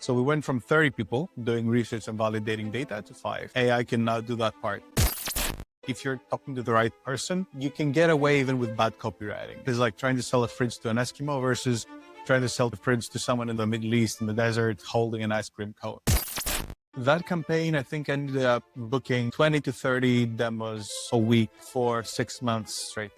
So we went from 30 people doing research and validating data to 5. AI can now do that part. If you're talking to the right person, you can get away even with bad copywriting. It's like trying to sell a fridge to an Eskimo versus trying to sell the fridge to someone in the Middle East in the desert holding an ice cream cone. That campaign, I think, ended up booking 20 to 30 demos a week for 6 months straight.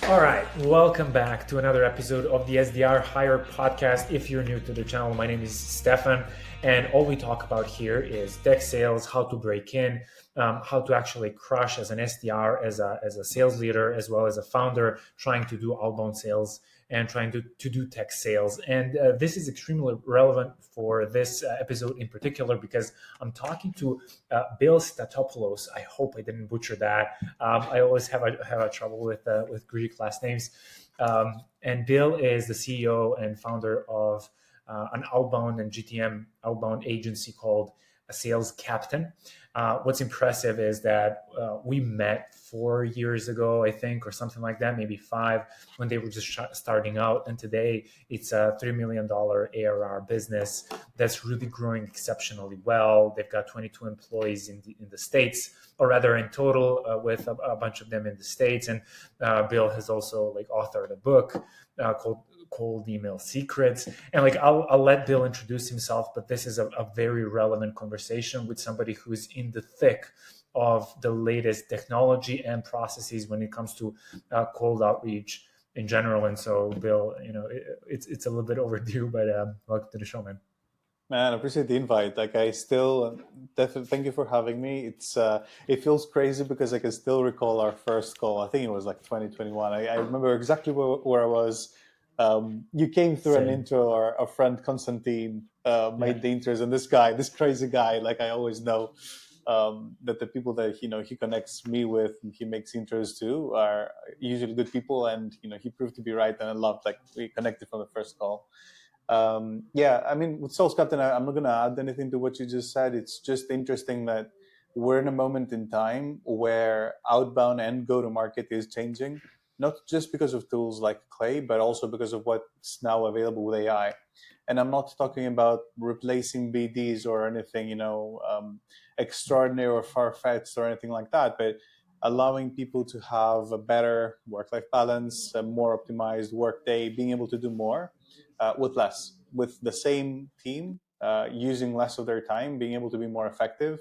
All right, welcome back to another episode of the SDR Hire podcast. If you're new to the channel, my name is Stefan, and all we talk about here is tech sales, how to break in, how to actually crush as an SDR, as a sales leader, as well as a founder trying to do outbound sales and trying to do tech sales. And this is extremely relevant for this episode in particular because I'm talking to Bill Stathopoulos. I hope I didn't butcher that. I always have a trouble with Greek last names. And Bill is the CEO and founder of an outbound and GTM outbound agency called SalesCaptain. What's impressive is that we met 4 years ago, I think, or something like that, maybe 5, when they were just starting out. And today it's a $3 million ARR business that's really growing exceptionally well. They've got 22 employees in the States, or rather in total, with a bunch of them in the States. And Bill has also authored a book called Cold Email Secrets. And I'll let Bill introduce himself, but this is a very relevant conversation with somebody who's in the thick of the latest technology and processes when it comes to cold outreach in general. And so, Bill, it's a little bit overdue, but welcome to the show, man. Man, I appreciate the invite. I still definitely thank you for having me. It feels crazy because I can still recall our first call. I think it was 2021. I remember exactly where I was. You came through an intro. Our friend Constantine made the intros, and this crazy guy, I always know that the people that he connects me with and he makes intros to are usually good people, and he proved to be right, and I loved we connected from the first call. With SalesCaptain, I'm not going to add anything to what you just said. It's just interesting that we're in a moment in time where outbound and go-to-market is changing, not just because of tools like Clay, but also because of what's now available with AI. And I'm not talking about replacing BDs or anything, extraordinary or far-fetched or anything like that, but allowing people to have a better work-life balance, a more optimized workday, being able to do more with less, with the same team, using less of their time, being able to be more effective,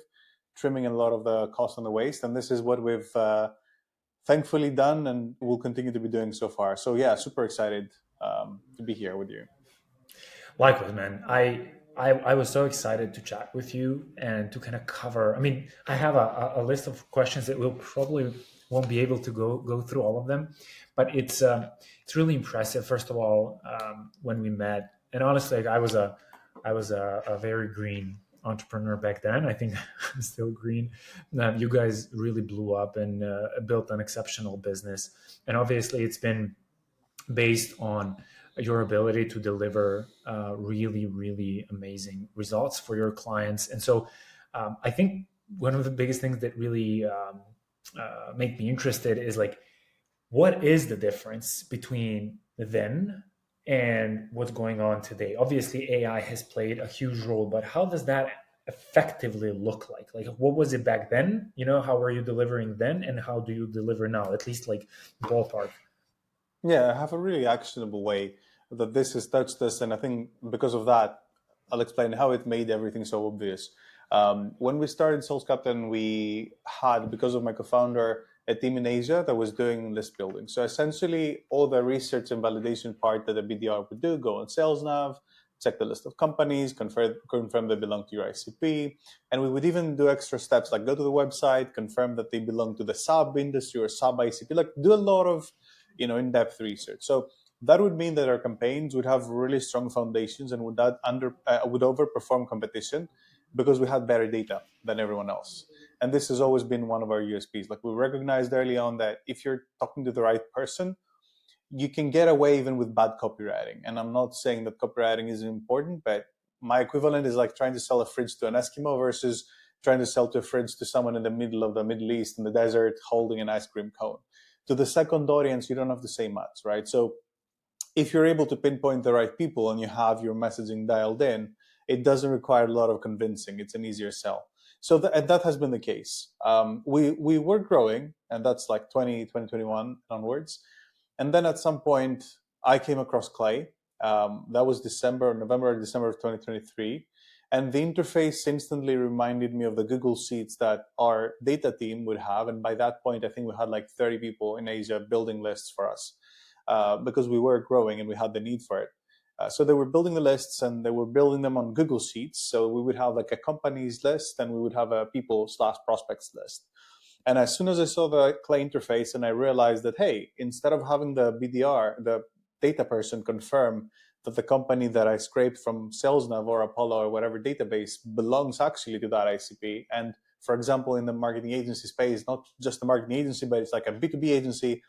trimming a lot of the cost and the waste. And this is what we've thankfully done and will continue to be doing so far. So yeah, super excited to be here with you. Likewise, man. I was so excited to chat with you and to kind of cover. I have a list of questions that we'll probably won't be able to go through all of them, but it's really impressive. First of all, when we met, and honestly, I was a very green entrepreneur back then. I think I'm still green. You guys really blew up and built an exceptional business, and obviously, it's been based on your ability to deliver really, really amazing results for your clients. And so I think one of the biggest things that really make me interested is what is the difference between then and what's going on today? Obviously, AI has played a huge role, but how does that effectively look like? What was it back then? How were you delivering then, and how do you deliver now? At least ballpark. Yeah, I have a really actionable way that this has touched us, and I think because of that, I'll explain how it made everything so obvious. When we started SalesCaptain, we had, because of my co-founder, a team in Asia that was doing list building. So essentially, all the research and validation part that a BDR would do, go on SalesNav, check the list of companies, confirm they belong to your ICP, and we would even do extra steps like go to the website, confirm that they belong to the sub industry or sub ICP, do a lot of in-depth research. So that would mean that our campaigns would have really strong foundations and would overperform competition because we had better data than everyone else. And this has always been one of our USPs. We recognized early on that if you're talking to the right person, you can get away even with bad copywriting. And I'm not saying that copywriting isn't important, but my equivalent is trying to sell a fridge to an Eskimo versus trying to sell a fridge to someone in the middle of the Middle East in the desert holding an ice cream cone. To the second audience, you don't have to say much, right? So if you're able to pinpoint the right people and you have your messaging dialed in, it doesn't require a lot of convincing. It's an easier sell. So and that has been the case. We were growing, and that's like 2021 onwards. And then at some point, I came across Clay. That was November or December of 2023. And the interface instantly reminded me of the Google Sheets that our data team would have. And by that point, I think we had like 30 people in Asia building lists for us because we were growing and we had the need for it. So they were building the lists and they were building them on Google Sheets. So we would have like a companies list and we would have a people/prospects list. And as soon as I saw the Clay interface and I realized that, hey, instead of having the BDR, the data person confirm that the company that I scraped from SalesNav or Apollo or whatever database belongs actually to that ICP. And for example, in the marketing agency space, not just the marketing agency, but it's like a B2B agency.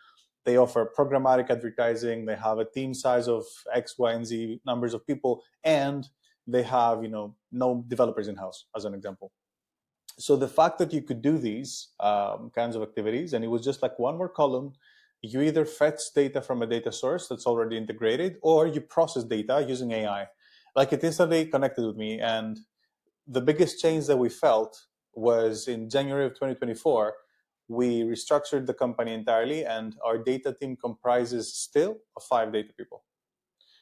They offer programmatic advertising. They have a team size of X, Y, and Z numbers of people, and they have, no developers in-house, as an example. So the fact that you could do these kinds of activities, and it was just like one more column, you either fetch data from a data source that's already integrated, or you process data using AI. Like it instantly connected with me. And the biggest change that we felt was in January of 2024, we restructured the company entirely, and our data team comprises still of 5 data people.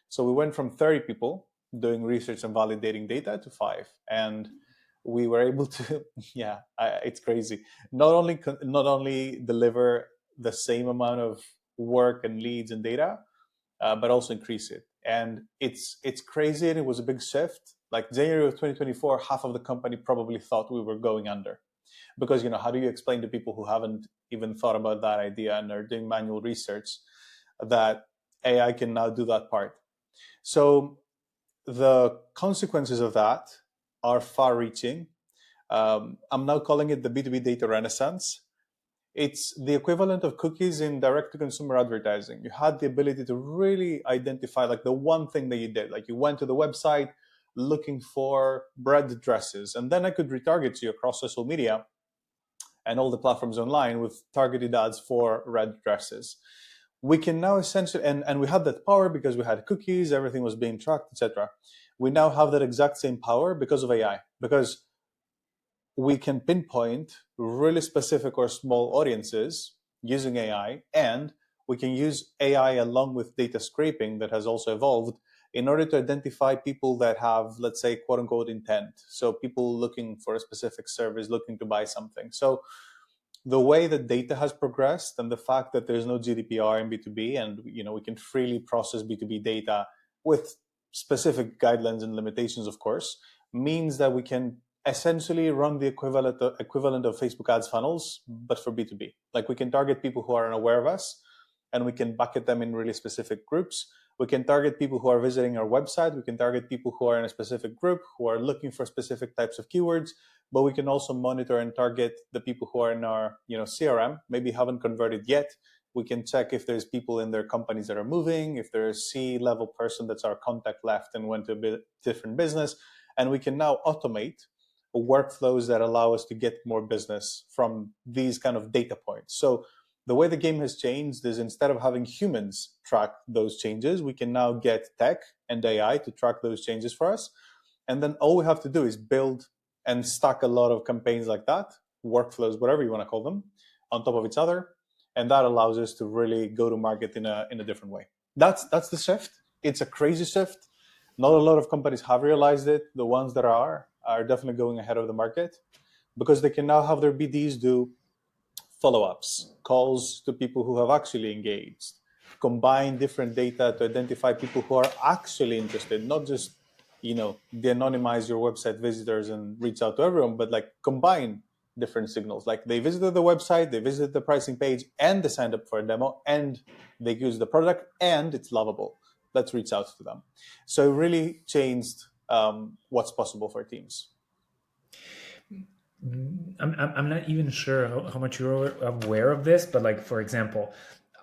So we went from 30 people doing research and validating data to 5. And we were able to, it's crazy. Not only deliver the same amount of work and leads and data, but also increase it. And it's crazy, and it was a big shift. Like January of 2024, half of the company probably thought we were going under, because how do you explain to people who haven't even thought about that idea and are doing manual research that AI can now do that part? So the consequences of that are far-reaching. I'm now calling it the B2B data renaissance. It's the equivalent of cookies in direct-to-consumer advertising. You had the ability to really identify like the one thing that you did. Like you went to the website looking for bread dresses, and then I could retarget you across social media and all the platforms online with targeted ads for red dresses. We can now essentially, and we had that power because we had cookies, everything was being tracked, etc. We now have that exact same power because of AI, because we can pinpoint really specific or small audiences using AI, and we can use AI along with data scraping that has also evolved in order to identify people that have, let's say, quote unquote intent. So people looking for a specific service, looking to buy something. So the way that data has progressed and the fact that there's no GDPR in B2B, and we can freely process B2B data with specific guidelines and limitations, of course, means that we can essentially run the equivalent of Facebook ads funnels, but for B2B. Like we can target people who are unaware of us, and we can bucket them in really specific groups. We can target people who are visiting our website. We can target people who are in a specific group, who are looking for specific types of keywords. But we can also monitor and target the people who are in our CRM, maybe haven't converted yet. We can check if there's people in their companies that are moving, if there's a C-level person that's our contact left and went to a bit different business. And we can now automate workflows that allow us to get more business from these kind of data points. So the way the game has changed is, instead of having humans track those changes, we can now get tech and AI to track those changes for us. And then all we have to do is build and stack a lot of campaigns like that, workflows, whatever you want to call them, on top of each other. And that allows us to really go to market in a different way. That's the shift. It's a crazy shift. Not a lot of companies have realized it. The ones that are definitely going ahead of the market, because they can now have their BDs do follow-ups, calls to people who have actually engaged, combine different data to identify people who are actually interested, not just, de-anonymize your website visitors and reach out to everyone, but like combine different signals. Like they visited the website, they visited the pricing page, and they signed up for a demo, and they use the product, and it's lovable. Let's reach out to them. So it really changed what's possible for teams. I'm not even sure how much you're aware of this, but like, for example,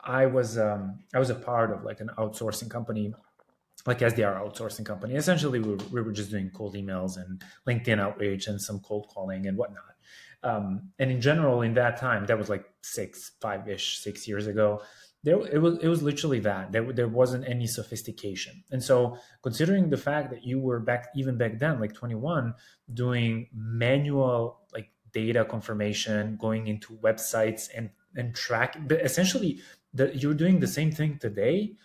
I was a part of like an outsourcing company, like SDR outsourcing company. Essentially, we were just doing cold emails and LinkedIn outreach and some cold calling and whatnot. And in general, in that time, that was like 6 years ago. It was literally that there wasn't any sophistication. And so considering the fact that you were back then, like 21, doing manual like data confirmation, going into websites and track, but essentially you're doing the same thing today,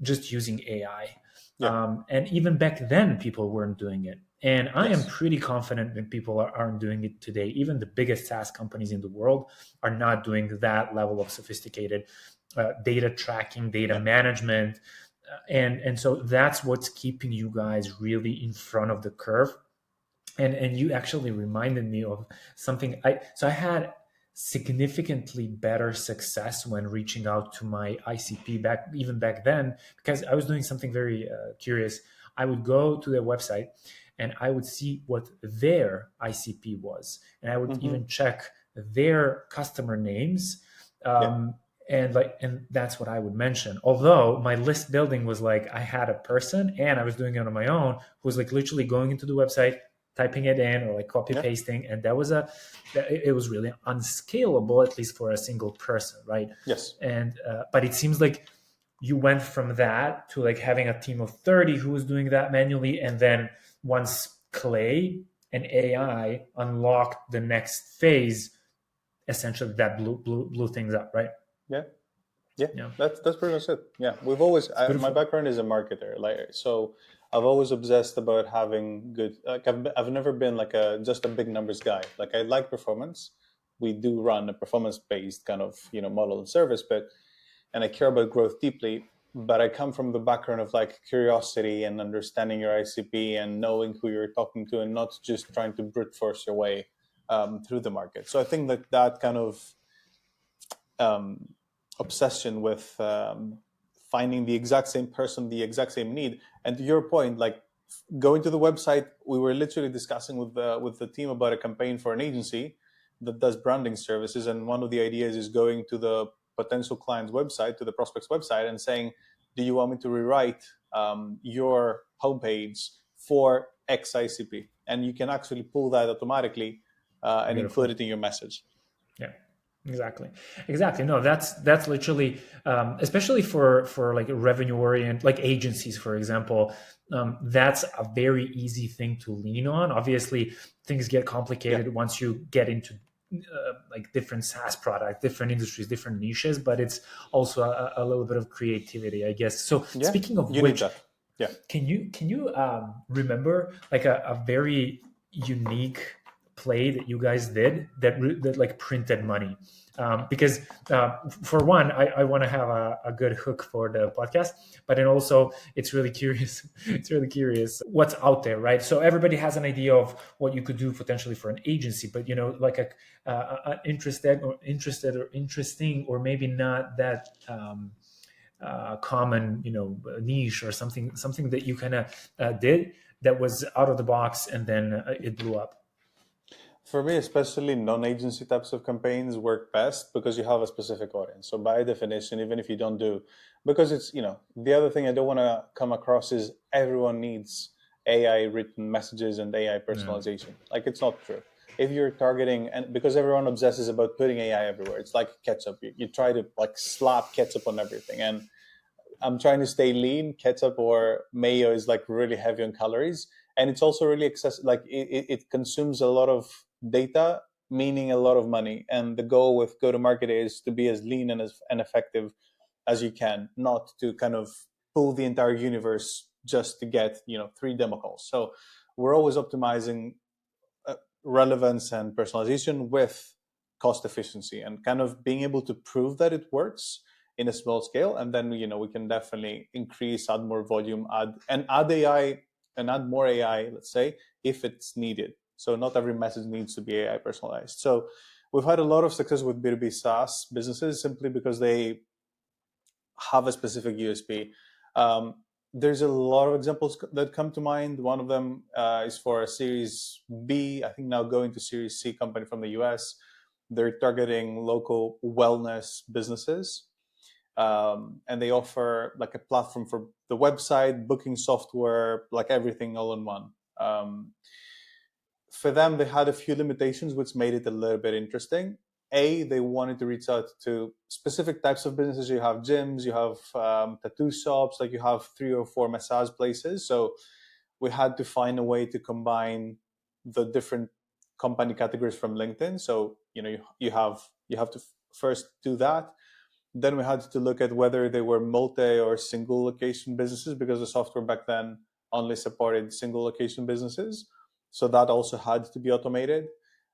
just using AI. Yeah. And even back then, people weren't doing it. And I am Yes. pretty confident that people aren't doing it today. Even the biggest SaaS companies in the world are not doing that level of sophisticated data tracking, data Yeah. management. And so that's what's keeping you guys really in front of the curve. And you actually reminded me of something. I had significantly better success when reaching out to my ICP back then, because I was doing something very curious. I would go to their website and I would see what their ICP was, and I would Mm-hmm. even check their customer names. Yeah. And that's what I would mention. Although my list building was like I had a person and I was doing it on my own, who was like literally going into the website, typing it in, or like copy Yeah. pasting, and it was really unscalable, at least for a single person, right? Yes. And but it seems like you went from that to like having a team of 30 who was doing that manually, and then once Clay and AI unlocked the next phase, essentially that blew things up, right? Yeah. Yeah, Yeah, that's pretty much it. Yeah, we've always it's my beautiful. background is a marketer, like so. I've always obsessed about having good. Like I've never been like a just a big numbers guy. Like I like performance. We do run a performance based kind of model and service, but and I care about growth deeply. But I come from the background of like curiosity and understanding your ICP and knowing who you're talking to, and not just trying to brute force your way through the market. So I think that kind of um, obsession with finding the exact same person, the exact same need. And to your point, like going to the website, we were literally discussing with the team about a campaign for an agency that does branding services, and one of the ideas is going to the potential client's website, to the prospect's website, and saying, "Do you want me to rewrite your homepage for X ICP?" And you can actually pull that automatically and include Beautiful. it in your message. Yeah, exactly. No, that's literally, especially for like revenue orient, like agencies, for example. That's a very easy thing to lean on. Obviously, things get Yeah, complicated once you get into like different SaaS products, different industries, different niches. But it's also a little bit of creativity, I guess. So yeah, speaking of you need which, that. Yeah. can you remember like a very unique play that you guys did that like printed money? Because for one, I want to have a good hook for the podcast, but then also it's really curious. It's really curious what's out there, right? So everybody has an idea of what you could do potentially for an agency, but like a interested or interesting, or maybe not that common, niche, or something that you kind of did that was out of the box, and then it blew up. For me, especially non-agency types of campaigns work best because you have a specific audience. So by definition, even if you don't do, because it's, the other thing I don't want to come across is everyone needs AI written messages and AI Yeah, personalization. Like it's not true. If you're targeting, and because everyone obsesses about putting AI everywhere, it's like ketchup. You try to like slap ketchup on everything. And I'm trying to stay lean. Ketchup or mayo is like really heavy on calories, and it's also really accessible. Like it consumes a lot of data, meaning a lot of money. And the goal with go to market is to be as lean and effective as you can, not to kind of pull the entire universe just to get 3 demo calls. So we're always optimizing relevance and personalization with cost efficiency and kind of being able to prove that it works in a small scale. And then we can definitely increase, add more volume, add AI and add more AI, let's say, if it's needed. So not every message needs to be AI personalized. So we've had a lot of success with B2B SaaS businesses simply because they have a specific USP. Um, there's a lot of examples that come to mind. One of them is for a Series B, I think now going to Series C company from the US. They're targeting local wellness businesses. And they offer like a platform for the website, booking software, like everything all in one. For them, they had a few limitations, which made it a little bit interesting. they wanted to reach out to specific types of businesses. You have gyms, you have tattoo shops, like you have 3 or 4 massage places. So we had to find a way to combine the different company categories from LinkedIn. So you have to first do that. Then we had to look at whether they were multi or single location businesses, because the software back then only supported single location businesses. So that also had to be automated.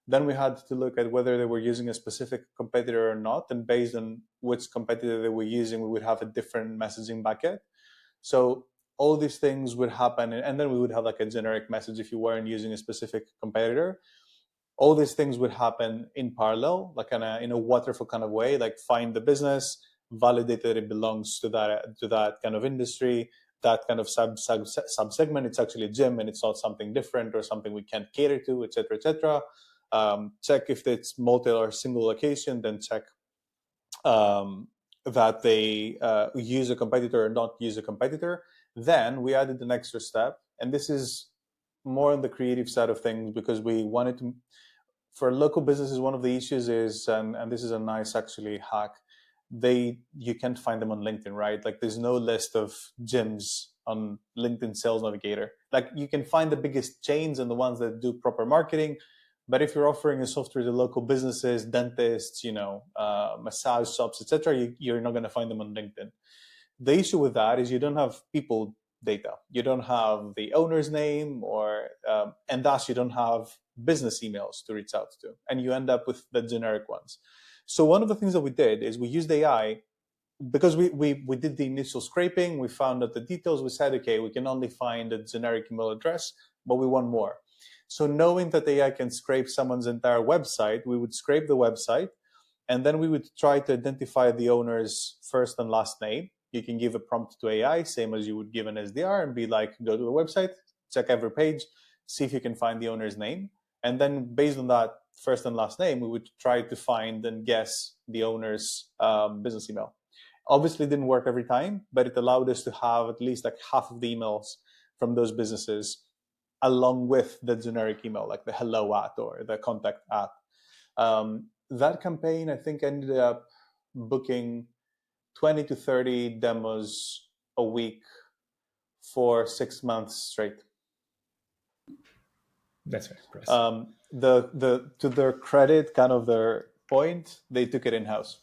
Then we had to look at whether they were using a specific competitor or not. And based on which competitor they were using, we would have a different messaging bucket. So all these things would happen. And then we would have like a generic message if you weren't using a specific competitor. All these things would happen in parallel, like in a waterfall kind of way, like find the business, validate that it belongs to that kind of industry, that kind of sub segment. It's actually a gym and it's not something different or something we can't cater to, etc., etc. Check if it's multi or single location, then check that they use a competitor or not use a competitor. Then we added an extra step, and this is more on the creative side of things, because we wanted to, for local businesses, one of the issues is, and this is a nice actually hack, you can't find them on LinkedIn, right? Like there's no list of gyms on LinkedIn Sales Navigator. Like you can find the biggest chains and the ones that do proper marketing, but if you're offering a software to local businesses, dentists, massage shops, etc., you're not going to find them on LinkedIn. The issue with that is you don't have people data. You don't have the owner's name, and thus you don't have business emails to reach out to, and you end up with the generic ones. So one of the things that we did is we used AI, because we did the initial scraping. We found out the details. We said, okay, we can only find a generic email address, but we want more. So knowing that AI can scrape someone's entire website, we would scrape the website, and then we would try to identify the owner's first and last name. You can give a prompt to AI, same as you would give an SDR, and be like, go to the website, check every page, see if you can find the owner's name. And then based on that first and last name, we would try to find and guess the owner's business email. Obviously, it didn't work every time, but it allowed us to have at least like half of the emails from those businesses along with the generic email, like the hello at or the contact at. That campaign, I think, ended up booking 20 to 30 demos a week for 6 months straight. That's very impressive. To their credit, kind of their point, they took it in-house.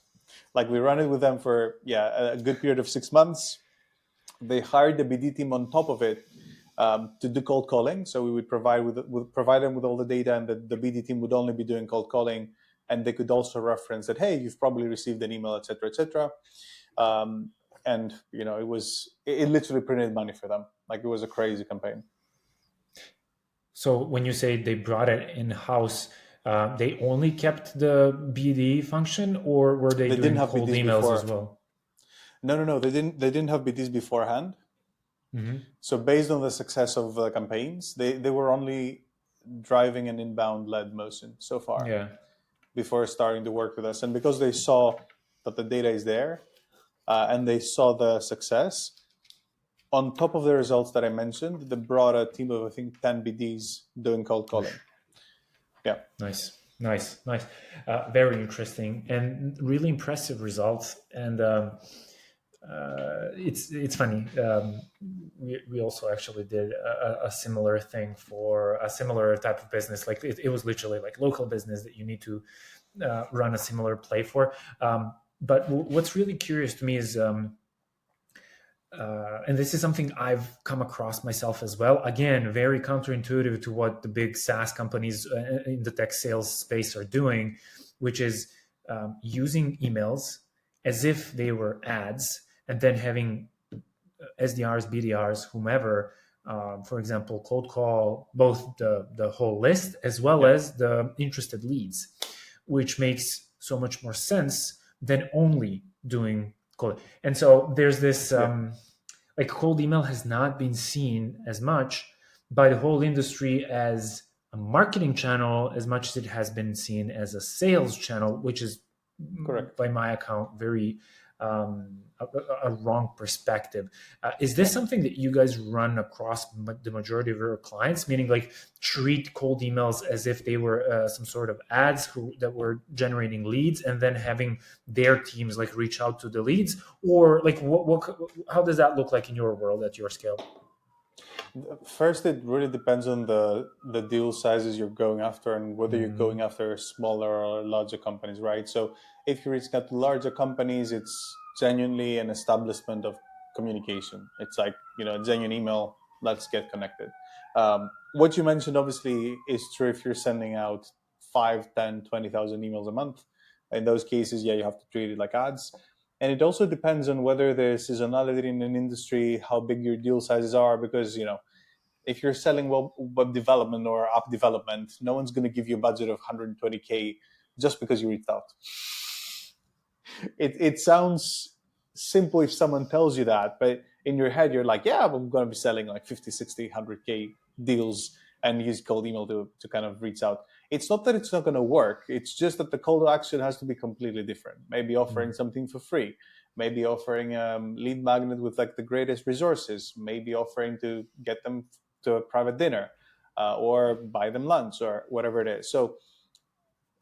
Like we ran it with them for a good period of 6 months. They hired the BD team on top of it to do cold calling. So we would provide them with all the data, and the BD team would only be doing cold calling, and they could also reference that, hey, you've probably received an email, etc., etc. And it literally printed money for them. Like it was a crazy campaign. So when you say they brought it in-house, they only kept the BD function, or were they doing cold emails before as well? No. They didn't have BDs beforehand. Mm-hmm. So based on the success of the campaigns, they were only driving an inbound-led motion so far. Yeah. Before starting to work with us, and because they saw that the data is there, and they saw the success, on top of the results that I mentioned, they brought a team of, I think, 10 BDs doing cold calling. Yeah. Nice. Very interesting and really impressive results. And it's funny. We also actually did a similar thing for a similar type of business. Like it was literally like local business that you need to run a similar play for. But what's really curious to me is, and this is something I've come across myself as well. Again, very counterintuitive to what the big SaaS companies in the tech sales space are doing, which is using emails as if they were ads, and then having SDRs, BDRs, whomever, for example, cold call both the whole list as well as the interested leads, which makes so much more sense than only doing cold. And so there's this, like cold email has not been seen as much by the whole industry as a marketing channel as much as it has been seen as a sales channel, which is, correct, by my account, very a wrong perspective. Is this something that you guys run across the majority of your clients, meaning like treat cold emails as if they were some sort of ads that were generating leads, and then having their teams like reach out to the leads? Or like how does that look like in your world at your scale? First, it really depends on the deal sizes you're going after and whether you're going after smaller or larger companies, right? So if you're reaching out to larger companies, it's genuinely an establishment of communication. It's like, a genuine email, let's get connected. What you mentioned obviously is true if you're sending out 5, 10, 20,000 emails a month. In those cases, yeah, you have to treat it like ads. And it also depends on whether there's seasonality in an industry, how big your deal sizes are, because, if you're selling web development or app development, no one's going to give you a budget of 120K just because you reached out. It sounds simple if someone tells you that, but in your head, you're like, yeah, I'm going to be selling like 50, 60, 100K deals and use cold email to kind of reach out. It's not that it's not going to work. It's just that the call to action has to be completely different. Maybe offering something for free, maybe offering a lead magnet with like the greatest resources, maybe offering to get them to a private dinner or buy them lunch or whatever it is. So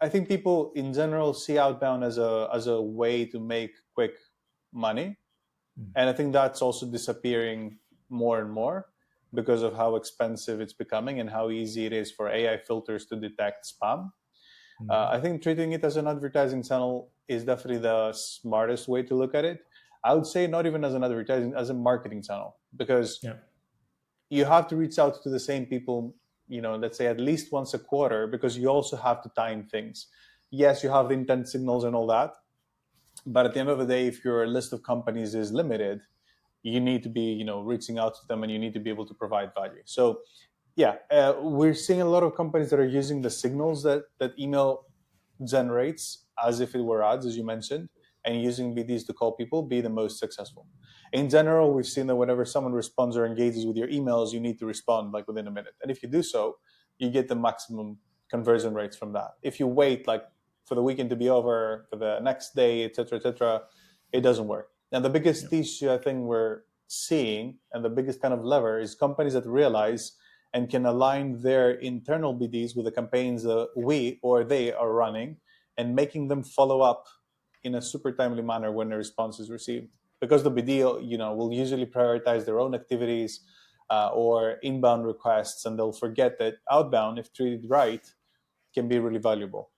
I think people in general see outbound as a way to make quick money. And I think that's also disappearing more and more because of how expensive it's becoming and how easy it is for AI filters to detect spam. I think treating it as an advertising channel is definitely the smartest way to look at it. I would say not even as an advertising, as a marketing channel, because you have to reach out to the same people, let's say at least once a quarter, because you also have to time things. Yes, you have the intent signals and all that, but at the end of the day, if your list of companies is limited, you need to be, reaching out to them, and you need to be able to provide value. So, yeah, we're seeing a lot of companies that are using the signals that email generates as if it were ads, as you mentioned, and using BDs to call people be the most successful. In general, we've seen that whenever someone responds or engages with your emails, you need to respond like within a minute. And if you do so, you get the maximum conversion rates from that. If you wait like for the weekend to be over, for the next day, etc., it doesn't work. And the biggest issue I think we're seeing, and the biggest kind of lever, is companies that realize and can align their internal BDs with the campaigns that we or they are running, and making them follow up in a super timely manner when a response is received. Because the BD, will usually prioritize their own activities or inbound requests, and they'll forget that outbound, if treated right, can be really valuable.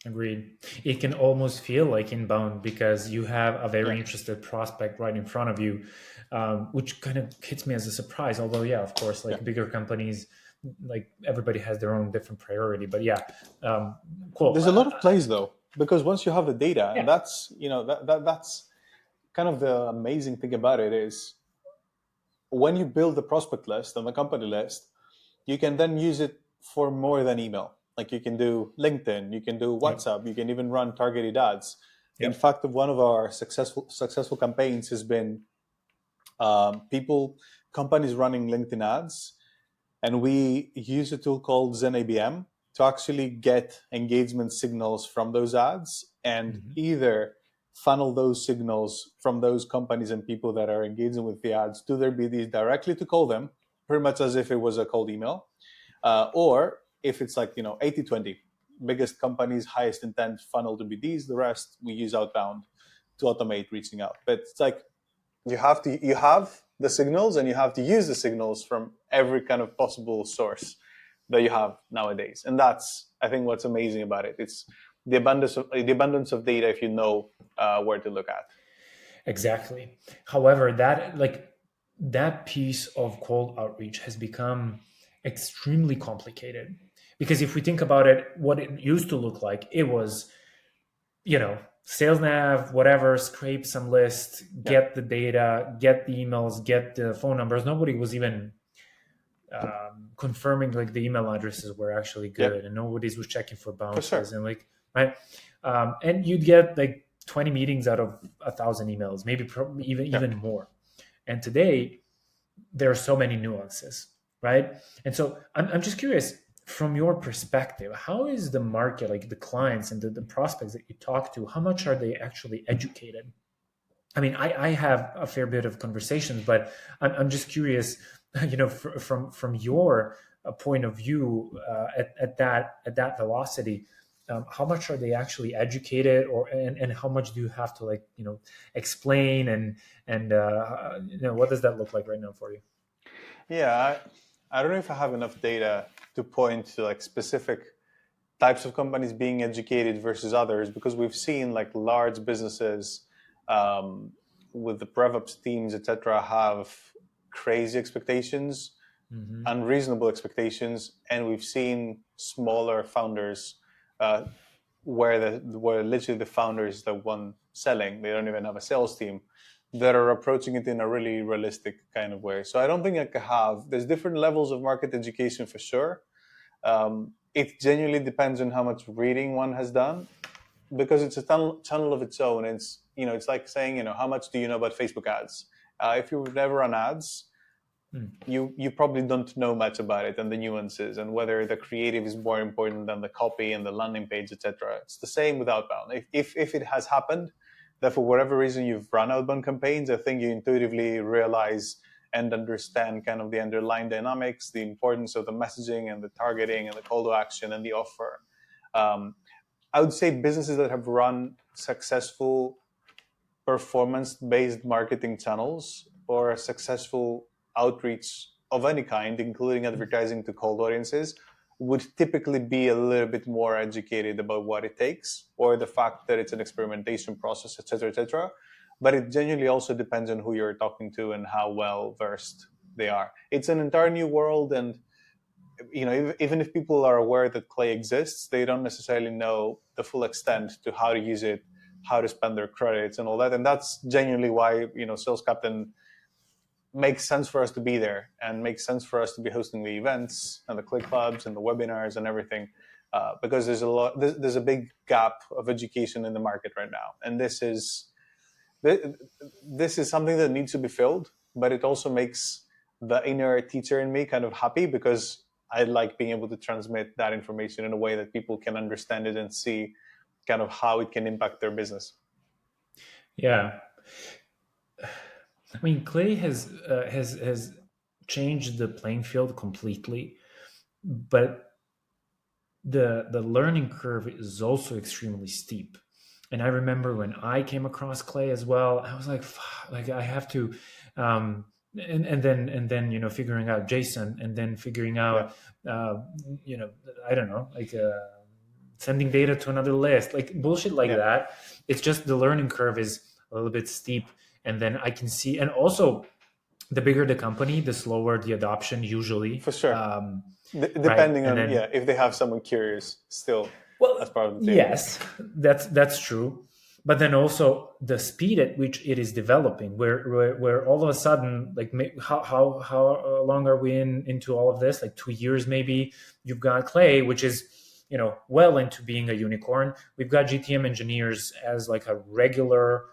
Agreed. It can almost feel like inbound because you have a very interested prospect right in front of you, which kind of hits me as a surprise. Although, yeah, of course, like bigger companies, like everybody has their own different priority. But yeah, cool. There's a lot of plays though, because once you have the data, and that's that's kind of the amazing thing about it, is when you build the prospect list and the company list, you can then use it for more than email. Like you can do LinkedIn, you can do WhatsApp, you can even run targeted ads. In fact, one of our successful campaigns has been companies running LinkedIn ads, and we use a tool called ZenABM to actually get engagement signals from those ads and either funnel those signals from those companies and people that are engaging with the ads to their BDs directly to call them, pretty much as if it was a cold email. Or if it's like, 80-20, biggest companies, highest intent, funnel to BDs, the rest we use outbound to automate reaching out. But it's like you have the signals, and you have to use the signals from every kind of possible source that you have nowadays. And that's, I think, what's amazing about it. It's the abundance of data if you know where to look at. Exactly. However, that piece of cold outreach has become extremely complicated, because if we think about it, what it used to look like, it was, sales nav, whatever, scrape some list, get the data, get the emails, get the phone numbers. Nobody was even confirming like the email addresses were actually good, and nobody was checking for bounces, and like, right. And you'd get like 20 meetings out of 1,000 emails, maybe even more. And today there are so many nuances, right? And so I'm just curious, from your perspective, how is the market, like the clients and the prospects that you talk to, how much are they actually educated? I mean, I have a fair bit of conversations, but I'm just curious, from your point of view, at that velocity, how much are they actually educated, and how much do you have to, like, explain, and what does that look like right now for you? Yeah, I don't know if I have enough data to point to like specific types of companies being educated versus others, because we've seen like large businesses um, with the RevOps teams, etc., have crazy expectations, Hmm. unreasonable expectations, and we've seen smaller founders uh, where literally the founder is the one selling. They don't even have a sales team that are approaching it in a really realistic kind of way. So I don't think I could have. There's different levels of market education for sure. It genuinely depends on how much reading one has done, because it's a tunnel of its own. It's like saying, how much do you know about Facebook ads? If you've never run ads, Mm. you probably don't know much about it and the nuances and whether the creative is more important than the copy and the landing page, etc. It's the same with outbound. If it has happened that for whatever reason you've run outbound campaigns, I think you intuitively realize and understand kind of the underlying dynamics, the importance of the messaging and the targeting and the call to action and the offer. Um, I would say businesses that have run successful performance-based marketing channels or a successful outreach of any kind, including advertising to cold audiences, would typically be a little bit more educated about what it takes or the fact that it's an experimentation process, etc., etc. But it genuinely also depends on who you're talking to and how well versed they are. It's an entire new world, and even if people are aware that Clay exists, they don't necessarily know the full extent to how to use it, how to spend their credits, and all that. And that's genuinely why SalesCaptain makes sense for us to be there, and makes sense for us to be hosting the events and the Clay clubs and the webinars and everything, because there's a big gap of education in the market right now, and this is something that needs to be filled. But it also makes the inner teacher in me kind of happy, because I like being able to transmit that information in a way that people can understand it and see kind of how it can impact their business. Yeah, I mean, Clay has changed the playing field completely, but the learning curve is also extremely steep. And I remember when I came across Clay as well, I was like, "Fuck," like I have to, and then figuring out JSON, and then figuring Yeah, out, uh, I don't know, like sending data to another list, like bullshit like yeah, that. It's just the learning curve is a little bit steep, and then I can see, and also the bigger the company, the slower the adoption usually. for sure. Right, Depending and on, then, yeah, if they have someone curious still well, as part of the team. yes, that's true. But then also the speed at which it is developing, where all of a sudden, like, how long are we into all of this? Like 2 years maybe. You've got Clay, which is well into being a unicorn. We've got GTM engineers as like a regular,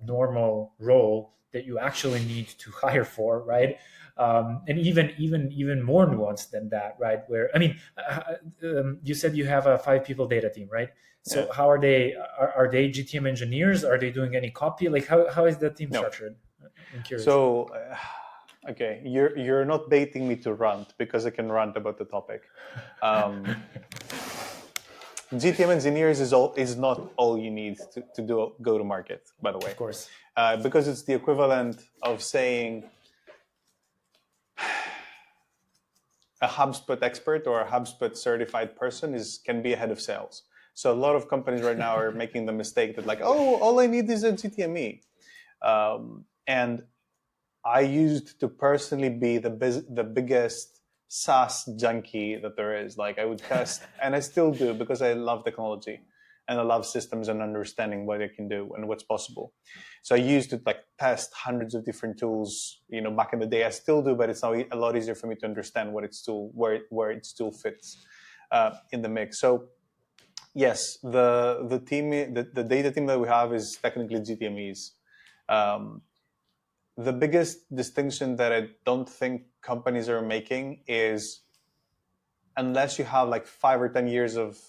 normal role that you actually need to hire for, right? And even more nuanced than that, right? Where, I mean, you said you have a 5 people data team, right? Yeah. So how are they? Are they GTM engineers? Are they doing any copy? Like, how is that team No. structured? I'm curious. So, okay, you're not baiting me to rant, because I can rant about the topic. GTM engineers is not all you need to do go to market, by the Of way, course. because it's the equivalent of saying a HubSpot expert or a HubSpot certified person can be a head of sales. So a lot of companies right now are making the mistake that, like, oh, all I need is a GTME, and I used to personally be the biggest SaaS junkie that there is. Like, I would test, and I still do, because I love technology and I love systems and understanding what it can do and what's possible. So I used to like test hundreds of different tools. Back in the day, I still do, but it's now a lot easier for me to understand where it still fits in the mix. So yes, the team, the data team that we have is technically GTMEs. Um, the biggest distinction that I don't think companies are making is, unless you have like 5 or 10 years of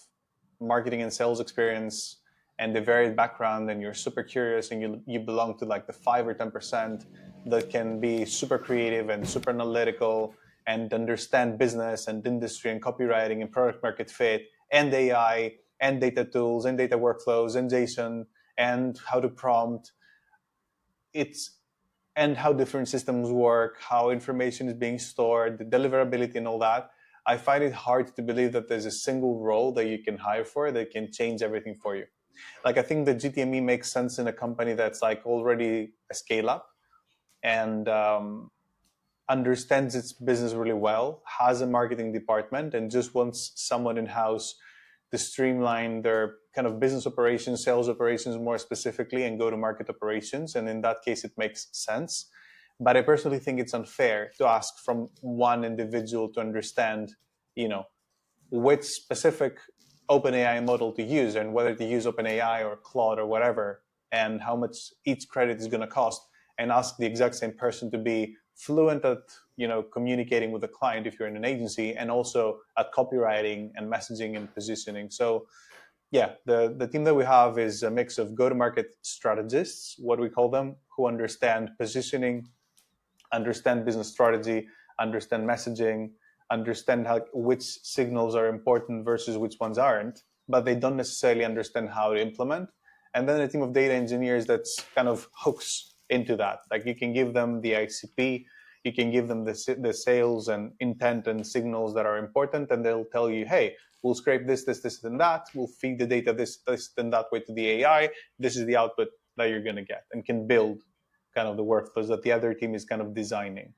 marketing and sales experience and the varied background, and you're super curious, and you belong to like the 5 or 10% that can be super creative and super analytical and understand business and industry and copywriting and product market fit and AI and data tools and data workflows and JSON and how to prompt it's and how different systems work, how information is being stored, the deliverability and all that. I find it hard to believe that there's a single role that you can hire for that can change everything for you. Like I think the GTME makes sense in a company that's like already a scale up and understands its business really well, has a marketing department, and just wants someone in house to streamline their kind of business operations, sales operations more specifically, and go to market operations. And in that case, it makes sense. But I personally think it's unfair to ask from one individual to understand, which specific OpenAI model to use and whether to use OpenAI or Claude or whatever, and how much each credit is going to cost, and ask the exact same person to be fluent at communicating with the client if you're in an agency, and also at copywriting and messaging and positioning. So yeah, the team that we have is a mix of go-to-market strategists, what we call them, who understand positioning, understand business strategy, understand messaging, understand which signals are important versus which ones aren't, but they don't necessarily understand how to implement. And then a team of data engineers that's kind of hooks into that. Like you can give them the ICP, you can give them the sales and intent and signals that are important, and they'll tell you, hey, we'll scrape this, and that. We'll feed the data this, and that way to the AI. This is the output that you're going to get, and can build kind of the workflows that the other team is kind of designing.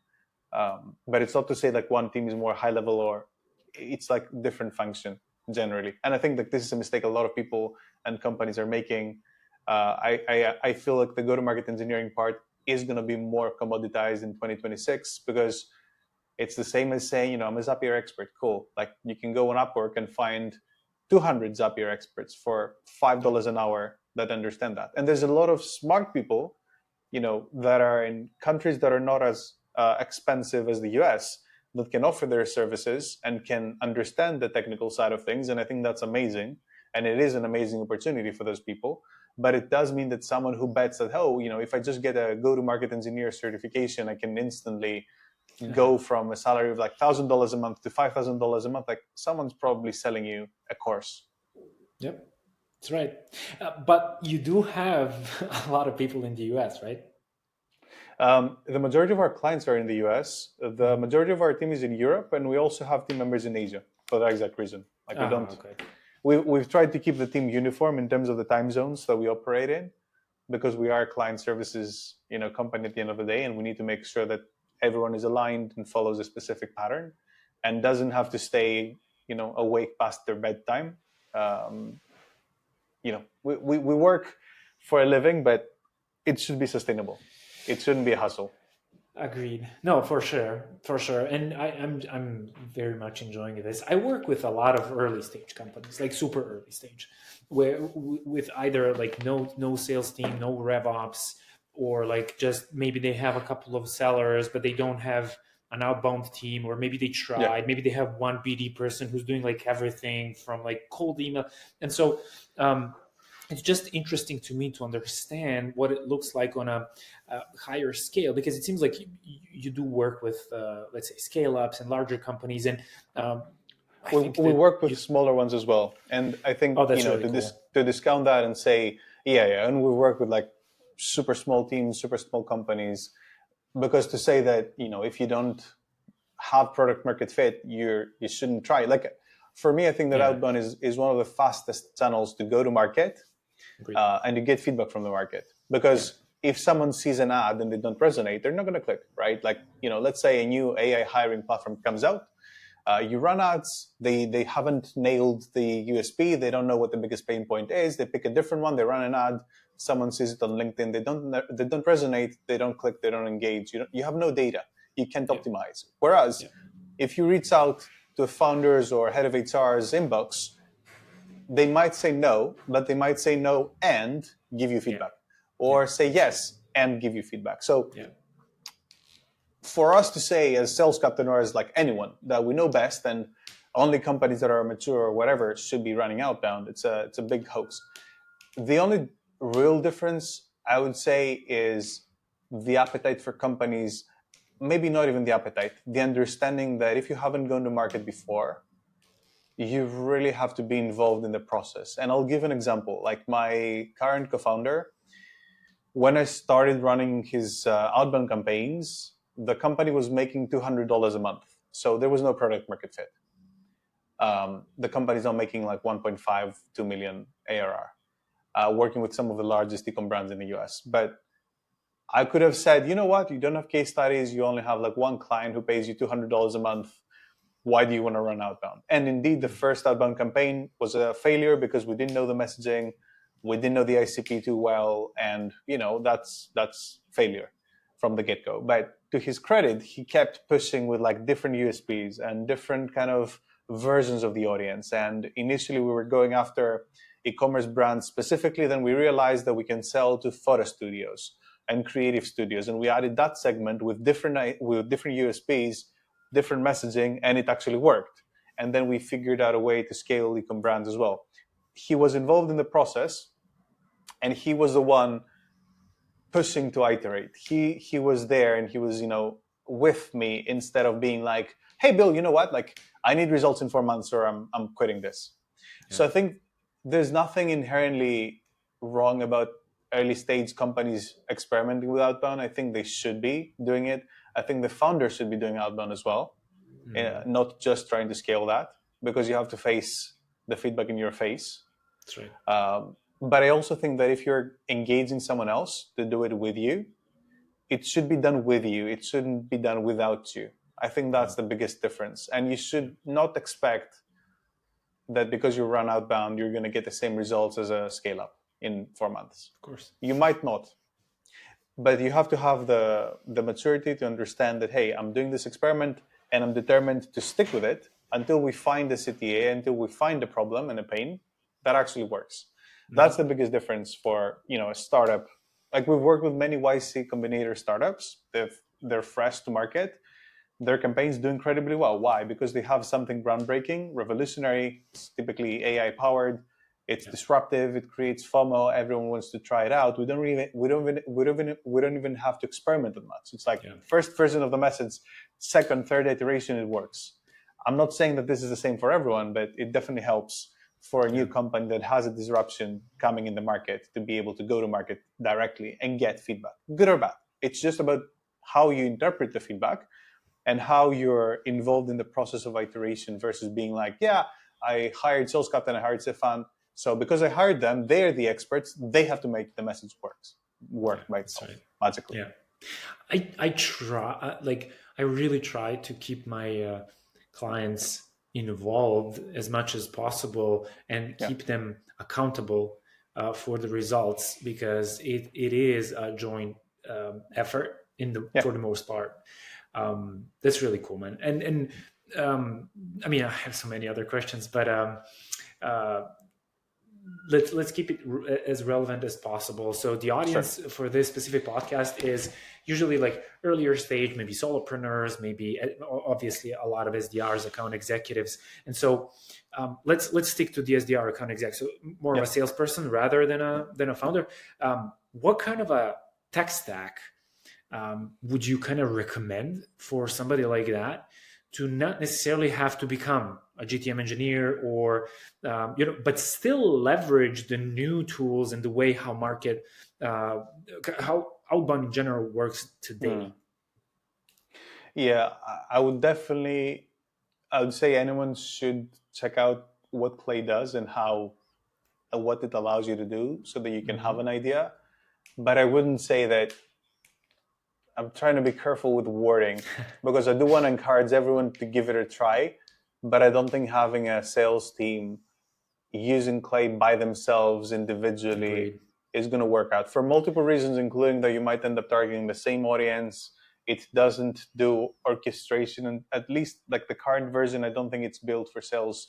But it's not to say like one team is more high level, or it's like different function generally. And I think that this is a mistake a lot of people and companies are making. I feel like the go-to-market engineering part is going to be more commoditized in 2026, because it's the same as saying, I'm a Zapier expert. Cool. Like you can go on Upwork and find 200 Zapier experts for $5 an hour that understand that. And there's a lot of smart people, that are in countries that are not as expensive as the US, that can offer their services and can understand the technical side of things. And I think that's amazing. And it is an amazing opportunity for those people. But it does mean that someone who bets that, if I just get a go-to-market engineer certification, I can instantly go from a salary of like $1,000 a month to $5,000 a month. Like someone's probably selling you a course. Yep, that's right. But you do have a lot of people in the US, right? The majority of our clients are in the US. The majority of our team is in Europe, and we also have team members in Asia for that exact reason. Like we don't. Okay. We've tried to keep the team uniform in terms of the time zones that we operate in, because we are a client services, company at the end of the day, and we need to make sure that everyone is aligned and follows a specific pattern, and doesn't have to stay, awake past their bedtime. We work for a living, but it should be sustainable. It shouldn't be a hustle. Agreed. No, for sure. And I'm very much enjoying this. I work with a lot of early stage companies, like super early stage, where with either like no sales team, no rev ops, or like just maybe they have a couple of sellers, but they don't have an outbound team, or maybe they tried, maybe they have one BD person who's doing like everything from like cold email. And so it's just interesting to me to understand what it looks like on a higher scale, because it seems like you do work with, let's say, scale-ups and larger companies. And we work with smaller ones as well. And I think, to discount that and say, and we work with like super small teams, super small companies, because to say that, if you don't have product market fit, you shouldn't try. Like for me, I think that outbound is one of the fastest channels to go to market. And to get feedback from the market, because if someone sees an ad and they don't resonate, they're not going to click, right? Like, let's say a new AI hiring platform comes out, you run ads, they haven't nailed the USP, they don't know what the biggest pain point is, they pick a different one, they run an ad, someone sees it on LinkedIn, they don't resonate, they don't click, they don't engage, you have no data, you can't optimize. Whereas if you reach out to founders or head of HR's inbox, they might say no, but they might say no and give you feedback, or say yes and give you feedback. So for us to say as SalesCaptain, or as like anyone, that we know best and only companies that are mature or whatever should be running outbound, it's a big hoax. The only real difference I would say is the appetite for companies, maybe not even the appetite, the understanding that if you haven't gone to market before, you really have to be involved in the process. And I'll give an example. Like my current co-founder, when I started running his outbound campaigns, the company was making $200 a month. So there was no product market fit. The company's now making like 1.5, 2 million ARR, working with some of the largest e-com brands in the US. But I could have said, you know what, you don't have case studies, you only have like one client who pays you $200 a month. Why do you want to run outbound? And indeed, the first outbound campaign was a failure because we didn't know the messaging, we didn't know the ICP too well, and that's failure from the get-go. But to his credit, he kept pushing with like different USPs and different kind of versions of the audience. And initially, we were going after e-commerce brands specifically. Then we realized that we can sell to photo studios and creative studios, and we added that segment with different USPs, different messaging, and it actually worked. And then we figured out a way to scale e-com brands as well. He was involved in the process, and he was the one pushing to iterate. He was there, and he was with me instead of being like, "Hey, Bill, you know what? Like, I need results in 4 months, or I'm quitting this." Yeah. So I think there's nothing inherently wrong about early stage companies experimenting with outbound. I think they should be doing it. I think the founders should be doing outbound as well, not just trying to scale that, because you have to face the feedback in your face. That's right. But I also think that if you're engaging someone else to do it with you, it should be done with you. It shouldn't be done without you. I think that's the biggest difference. And you should not expect that because you run outbound, you're going to get the same results as a scale up in 4 months. Of course. You might not. But you have to have the maturity to understand that, hey, I'm doing this experiment and I'm determined to stick with it until we find the CTA, until we find the problem and the pain that actually works. Mm-hmm. That's the biggest difference for a startup. Like, we've worked with many YC Combinator startups. They're fresh to market. Their campaigns do incredibly well. Why? Because they have something groundbreaking, revolutionary. It's typically AI powered. It's disruptive. It creates FOMO. Everyone wants to try it out. We don't even have to experiment that much. It's like first version of the message, second, third iteration, it works. I'm not saying that this is the same for everyone, but it definitely helps for a new company that has a disruption coming in the market to be able to go to market directly and get feedback, good or bad. It's just about how you interpret the feedback and how you're involved in the process of iteration versus being like, yeah, I hired SalesCaptain, I hired Stefan. So because I hired them, they're the experts. They have to make the message work by itself magically. Yeah, I try. I really try to keep my clients involved as much as possible and keep them accountable for the results, because it is a joint effort for the most part. That's really cool, man. And I mean, I have so many other questions, but let's keep it as relevant as possible. So the audience for this specific podcast is usually like earlier stage, maybe solopreneurs, maybe obviously a lot of SDRs, account executives. And so let's stick to the SDR, account exec. So more of a salesperson rather than a founder. What kind of a tech stack would you kind of recommend for somebody like that to not necessarily have to become a GTM engineer or, but still leverage the new tools and the way how market, how outbound in general works today? Yeah, I would say anyone should check out what Clay does and what it allows you to do so that you can have an idea. But I wouldn't say that. I'm trying to be careful with wording because I do want to encourage everyone to give it a try, but I don't think having a sales team using Clay by themselves individually is going to work out for multiple reasons, including that you might end up targeting the same audience. It doesn't do orchestration, and at least like the current version, I don't think it's built for sales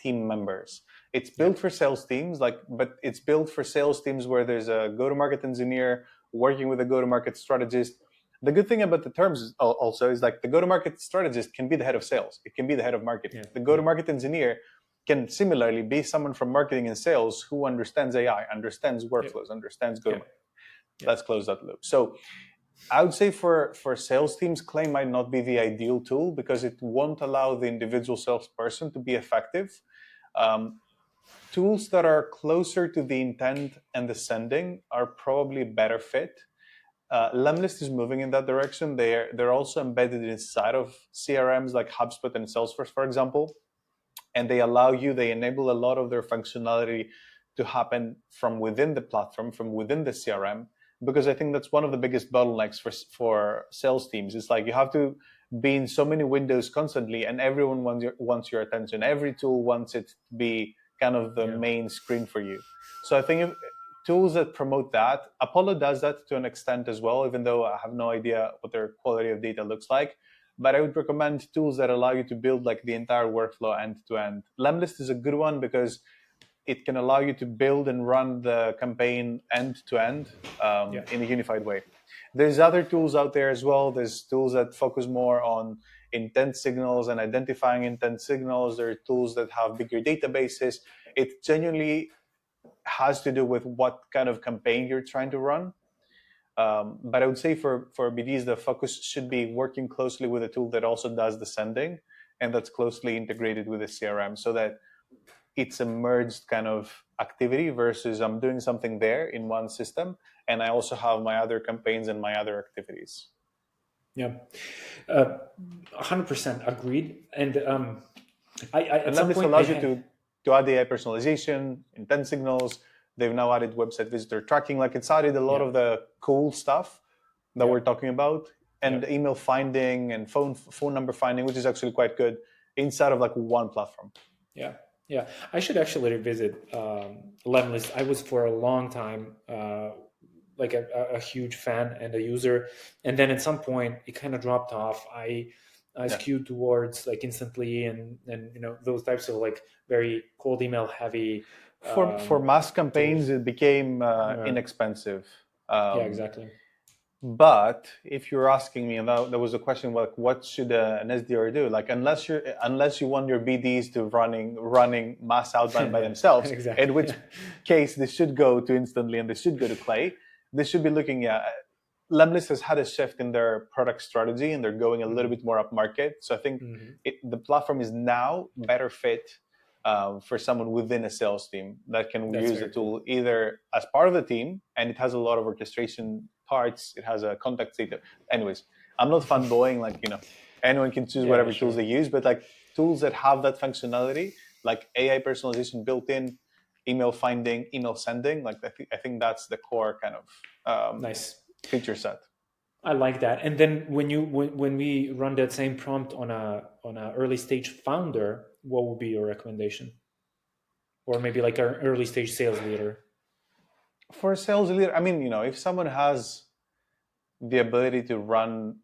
team members. It's built for sales teams, but it's built for sales teams where there's a go-to-market engineer working with a go-to-market strategist. The good thing about the terms also is like the go-to-market strategist can be the head of sales. It can be the head of marketing. The go-to-market engineer can similarly be someone from marketing and sales who understands AI, understands workflows, understands go-to-market. Let's close that loop. So I would say for sales teams, Clay might not be the ideal tool because it won't allow the individual salesperson to be effective. Tools that are closer to the intent and the sending are probably better fit. Lemlist is moving in that direction. They're also embedded inside of CRMs like HubSpot and Salesforce, for example, and they enable a lot of their functionality to happen from within the platform, from within the CRM, because I think that's one of the biggest bottlenecks for sales teams. It's like you have to be in so many windows constantly, and everyone wants your attention. Every tool wants it to be kind of the main screen for you. So I think tools that promote that, Apollo does that to an extent as well, even though I have no idea what their quality of data looks like. But I would recommend tools that allow you to build like the entire workflow end to end. Lemlist is a good one because it can allow you to build and run the campaign end to end in a unified way. There's other tools out there as well. There's tools that focus more on intent signals and identifying intent signals. There are tools that have bigger databases. It genuinely has to do with what kind of campaign you're trying to run. But I would say for BDs, the focus should be working closely with a tool that also does the sending and that's closely integrated with the CRM so that it's a merged kind of activity versus I'm doing something there in one system and I also have my other campaigns and my other activities. Yeah, 100% agreed. And at some this point allows you to add AI personalization, intent signals. They've now added website visitor tracking. Like it's added a lot of the cool stuff that we're talking about, and email finding and phone number finding, which is actually quite good inside of like one platform. Yeah. I should actually revisit Lemlist. I was for a long time like a huge fan and a user, and then at some point it kind of dropped off. I skewed towards like Instantly and those types of like very cold email heavy. For mass campaigns, it became inexpensive. Exactly. But if you're asking me, and there was a question like, what should an SDR do? Like, unless you want your BDs to running mass outbound by themselves, exactly. in which case they should go to Instantly and they should go to Clay. They should be looking at. Lemlist has had a shift in their product strategy, and they're going a little bit more up market. So I think the platform is now better fit for someone within a sales team that can use the tool either as part of the team, and it has a lot of orchestration parts. It has a contact data. Anyways, I'm not fanboying, like, anyone can choose whatever tools they use, but like tools that have that functionality, like AI personalization built in, email finding, email sending, like I think that's the core kind of nice feature set. I like that. And then when we run that same prompt on a early stage founder, what would be your recommendation? Or maybe like an early stage sales leader? For a sales leader, I mean, if someone has the ability to run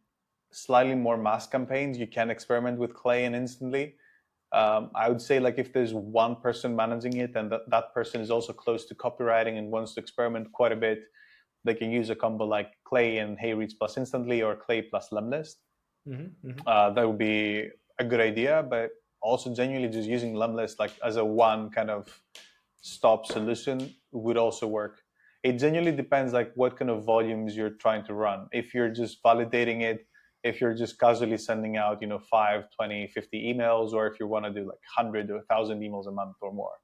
slightly more mass campaigns, you can experiment with Clay and Instantly. I would say like if there's one person managing it and that person is also close to copywriting and wants to experiment quite a bit, they can use a combo like Clay and HeyReach plus Instantly or Clay plus Lemlist. That would be a good idea, but also genuinely just using Lemlist like as a one kind of stop solution would also work. It genuinely depends like what kind of volumes you're trying to run. If you're just validating it, if you're just casually sending out 5, 20, 50 emails, or if you want to do like 100 or 1,000 emails a month or more,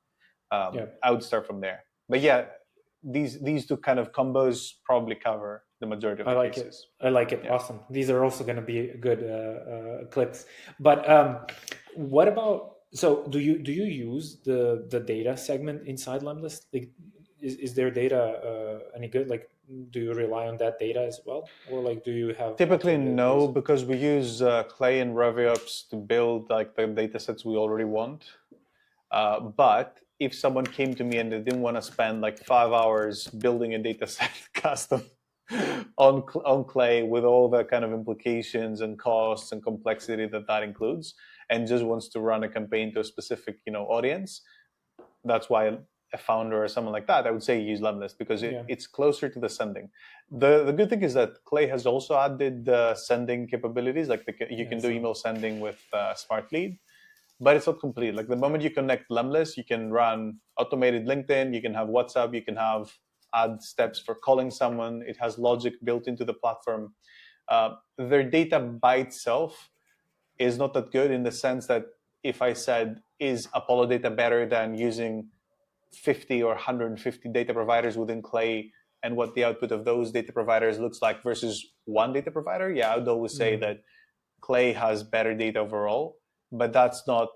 I would start from there. But yeah, these two kind of combos probably cover the majority of the cases. I like it. Yeah. Awesome. These are also going to be good clips. But what about, so do you use the data segment inside Lemlist? Like, is their data any good? Like, do you rely on that data as well, or like do you have? Typically no, because we use Clay and RevOps to build like the data sets we already want. But if someone came to me and they didn't want to spend like 5 hours building a data set custom on Clay with all the kind of implications and costs and complexity that includes, and just wants to run a campaign to a specific audience, that's why a founder or someone like that, I would say use Lemlist because it's closer to the sending. The good thing is that Clay has also added sending capabilities, like you can do email sending with Smart Lead. but it's not complete. Like the moment you connect Lemlist, you can run automated LinkedIn, you can have WhatsApp, you can add steps for calling someone. It has logic built into the platform. Their data by itself is not that good, in the sense that if I said, is Apollo data better than using 50 or 150 data providers within Clay, and what the output of those data providers looks like versus one data provider? Yeah, I would always say that Clay has better data overall, but that's not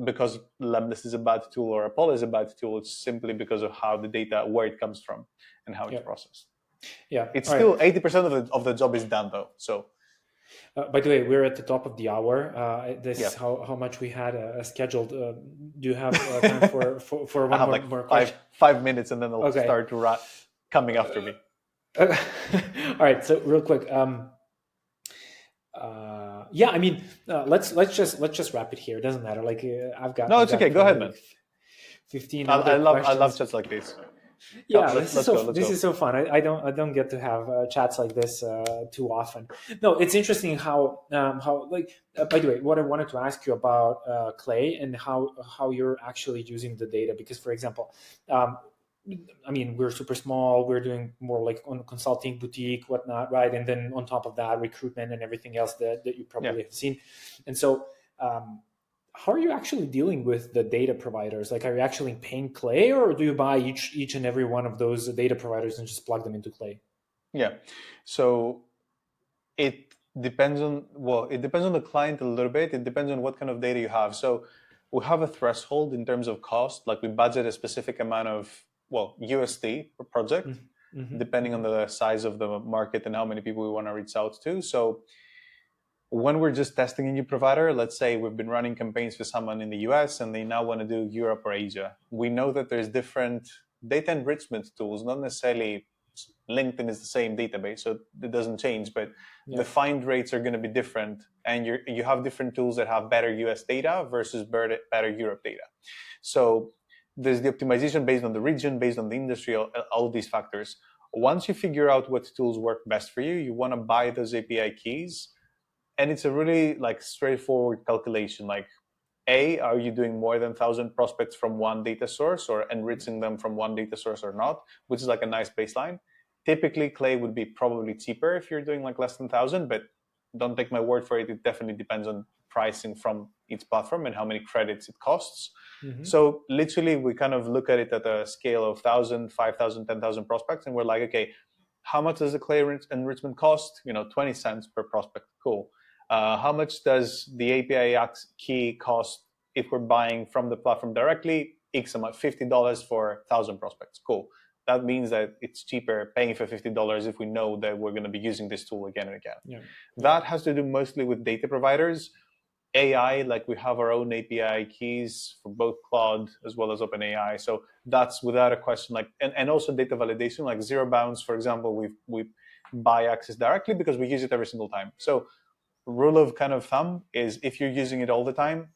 because Lemlist is a bad tool or Apollo is a bad tool. It's simply because of how the data, where it comes from and how it's processed. Yeah. It's still 80% of the job is done though. So by the way, we're at the top of the hour. This is how much we had scheduled. Do you have time for one I have more question? 5 minutes, and then they'll start coming after me. All right. So real quick. Yeah, I mean, let's just wrap it here. It doesn't matter. Like I've got. No, it's okay. Go ahead, man. 15. I love chats like this. Yeah, this is so fun. I don't get to have chats like this too often. No, it's interesting how by the way, what I wanted to ask you about Clay and how you're actually using the data, because for example, I mean, we're super small. We're doing more like on consulting, boutique, whatnot, right? And then on top of that, recruitment and everything else that you probably have seen. And so, how are you actually dealing with the data providers? Like, are you actually paying Clay, or do you buy each and every one of those data providers and just plug them into Clay? Yeah. So it depends on the client a little bit. It depends on what kind of data you have. So we have a threshold in terms of cost. Like we budget a specific amount of USD per project, depending on the size of the market and how many people we want to reach out to. So when we're just testing a new provider, let's say we've been running campaigns for someone in the US and they now want to do Europe or Asia, we know that there's different data enrichment tools. Not necessarily LinkedIn is the same database, so it doesn't change, but the find rates are going to be different, and you have different tools that have better US data versus better Europe data. So there's the optimization based on the region, based on the industry, all these factors. Once you figure out what tools work best for you, you want to buy those API keys. And it's a really straightforward calculation. Like, are you doing more than 1,000 prospects from one data source, or enriching them from one data source or not, which is like a nice baseline. Typically, Clay would be probably cheaper if you're doing like less than 1,000, but don't take my word for it. It definitely depends on pricing from each platform and how many credits it costs. So literally, we kind of look at it at a scale of 1,000, 5,000, 10,000 prospects, and we're like, okay, how much does the Clay enrichment cost? 20 cents per prospect. Cool. How much does the API key cost if we're buying from the platform directly? X amount, $50 for 1,000 prospects. Cool. That means that it's cheaper paying for $50 if we know that we're going to be using this tool again and again. That has to do mostly with data providers. AI, like we have our own API keys for both Claude as well as OpenAI. So that's without a question. And also data validation, like Zero Bounds, for example, we buy access directly because we use it every single time. So rule of kind of thumb is, if you're using it all the time,